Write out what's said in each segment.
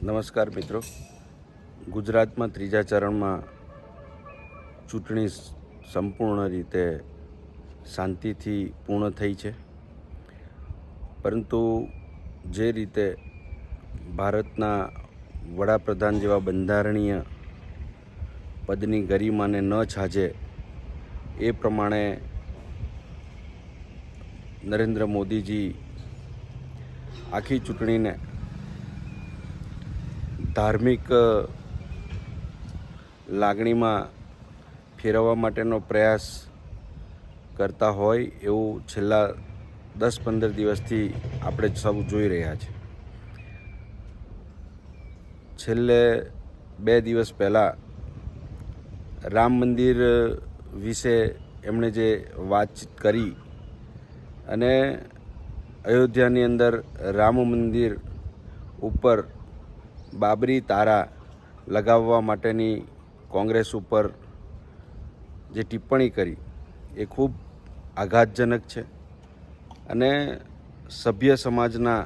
નમસ્કાર મિત્રો. ગુજરાતમાં ત્રીજા ચરણમાં ચૂંટણી સંપૂર્ણ રીતે શાંતિથી પૂર્ણ થઈ છે, પરંતુ જે રીતે ભારતના વડાપ્રધાન જેવા બંધારણીય પદની ગરિમાને ન છાજે એ પ્રમાણે નરેન્દ્ર મોદીજી આખી ચૂંટણીને ધાર્મિક લાગણીમાં ફેરવવા માટેનો પ્રયાસ કરતા હોય એવું છેલ્લા 10-15 દિવસથી આપણે સૌ જોઈ રહ્યા છીએ. છેલ્લે 2 દિવસ પહેલાં રામ મંદિર વિશે એમણે જે વાતચીત કરી અને અયોધ્યાની અંદર રામ મંદિર ઉપર બાબરી તારા લગાવવા માટેની કોંગ્રેસ ઉપર જે ટિપ્પણી કરી એ ખૂબ આઘાતજનક છે અને સભ્ય સમાજના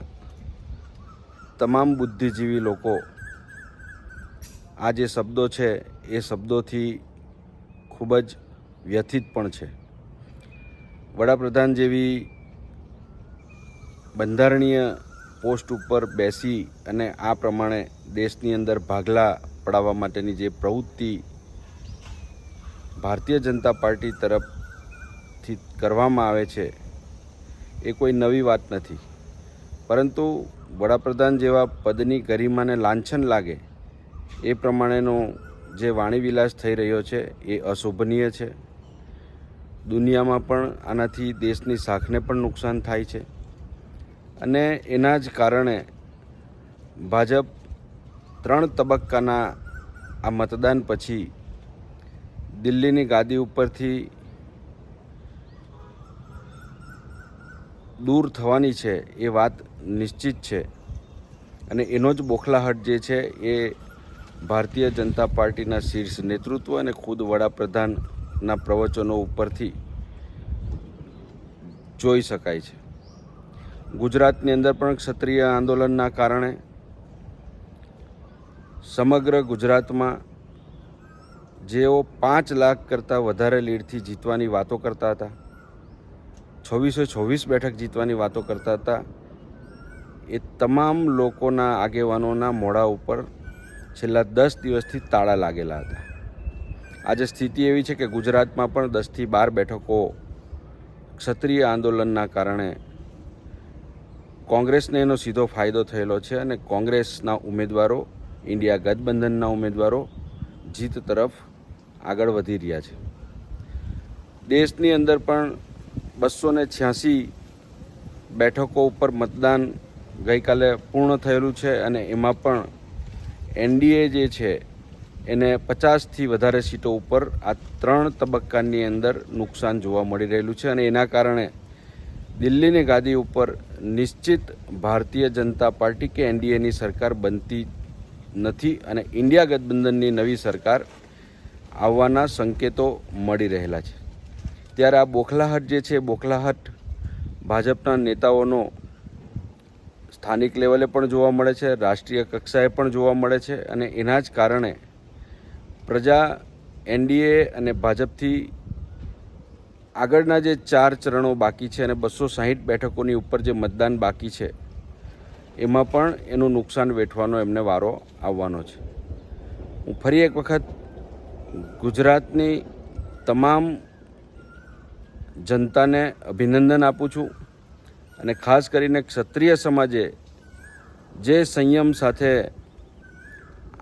તમામ બુદ્ધિજીવી લોકો આ જે શબ્દો છે એ શબ્દોથી ખૂબ જ વ્યથિત પણ છે. વડાપ્રધાન જેવી બંધારણીય પોસ્ટ ઉપર બેસી અને આ પ્રમાણે દેશની અંદર ભાગલા પડાવવા માટેની જે પ્રવૃત્તિ ભારતીય જનતા પાર્ટી તરફથી કરવામાં આવે છે એ કોઈ નવી વાત નથી, પરંતુ વડાપ્રધાન જેવા પદની ગરિમાને લાંછન લાગે એ પ્રમાણેનો જે વાણીવિલાસ થઈ રહ્યો છે એ અશોભનીય છે. દુનિયામાં પણ આનાથી દેશની શાખને પણ નુકસાન થાય છે અને એના જ કારણે ભાજપ 3 તબક્કાના આ મતદાન પછી દિલ્હીની ગાદી ઉપરથી દૂર થવાની છે એ વાત નિશ્ચિત છે અને એનો જ બોખલાહટ જે છે એ ભારતીય જનતા પાર્ટીના શીર્ષ નેતૃત્વ અને ખુદ વડાપ્રધાનના પ્રવચનો ઉપરથી જોઈ શકાય છે. ગુજરાતની અંદર પણ ક્ષત્રિય આંદોલનના કારણે સમગ્ર ગુજરાતમાં જેઓ 5 લાખ કરતાં વધારે લીડથી જીતવાની વાતો કરતા હતા, 2626 બેઠક જીતવાની વાતો કરતા હતા, એ તમામ લોકોના આગેવાનોના મોઢા ઉપર છેલ્લા 10 દિવસથી તાળા લાગેલા હતા. આજે સ્થિતિ એવી છે કે ગુજરાતમાં પણ 10થી 12 બેઠકો ક્ષત્રિય આંદોલનના કારણે કોંગ્રેસને એનો સીધો ફાયદો થયેલો છે અને કોંગ્રેસના ઉમેદવારો, ઇન્ડિયા ગઠબંધનના ઉમેદવારો જીત તરફ આગળ વધી રહ્યા છે. દેશની અંદર પણ 286 બેઠકો ઉપર મતદાન ગઈકાલે પૂર્ણ થયેલું છે અને એમાં પણ એનડીએ જે છે એને 50થી વધારે સીટો ઉપર આ 3 તબક્કાની અંદર નુકસાન જોવા મળી રહેલું છે અને એના કારણે દિલ્હીની ગાદી ઉપર નિશ્ચિત ભારતીય જનતા પાર્ટી કે એનડીએની સરકાર બનતી નથી અને ઇન્ડિયા ગઠબંધનની નવી સરકાર આવવાના સંકેતો મળી રહેલા છે. ત્યારે આ બોખલાહટ જે છે, બોખલાહટ ભાજપના નેતાઓનો સ્થાનિક લેવલે પણ જોવા મળે છે, રાષ્ટ્રીય કક્ષાએ પણ જોવા મળે છે અને એના જ કારણે પ્રજા એનડીએ અને ભાજપથી આગળના જે 4 ચરણો બાકી છે અને 260 બેઠકોની ઉપર જે મતદાન બાકી છે એમાં પણ એનું નુકસાન વેઠવાનો એમને વારો આવવાનો છે. હું ફરી એક વખત ગુજરાતની તમામ જનતાને અભિનંદન આપું છું અને ખાસ કરીને ક્ષત્રિય સમાજે જે સંયમ સાથે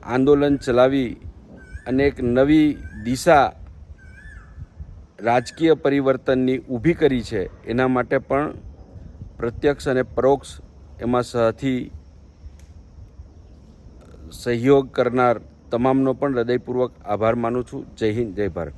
આંદોલન ચલાવી અને એક નવી દિશા રાજકીય પરિવર્તનની ઊભી કરી છે એના માટે પણ પ્રત્યક્ષ અને પરોક્ષ એમાં સહયોગ કરનાર તમામનો પણ હૃદયપૂર્વક આભાર માનું છું. જય હિન્દ, જય ભારત.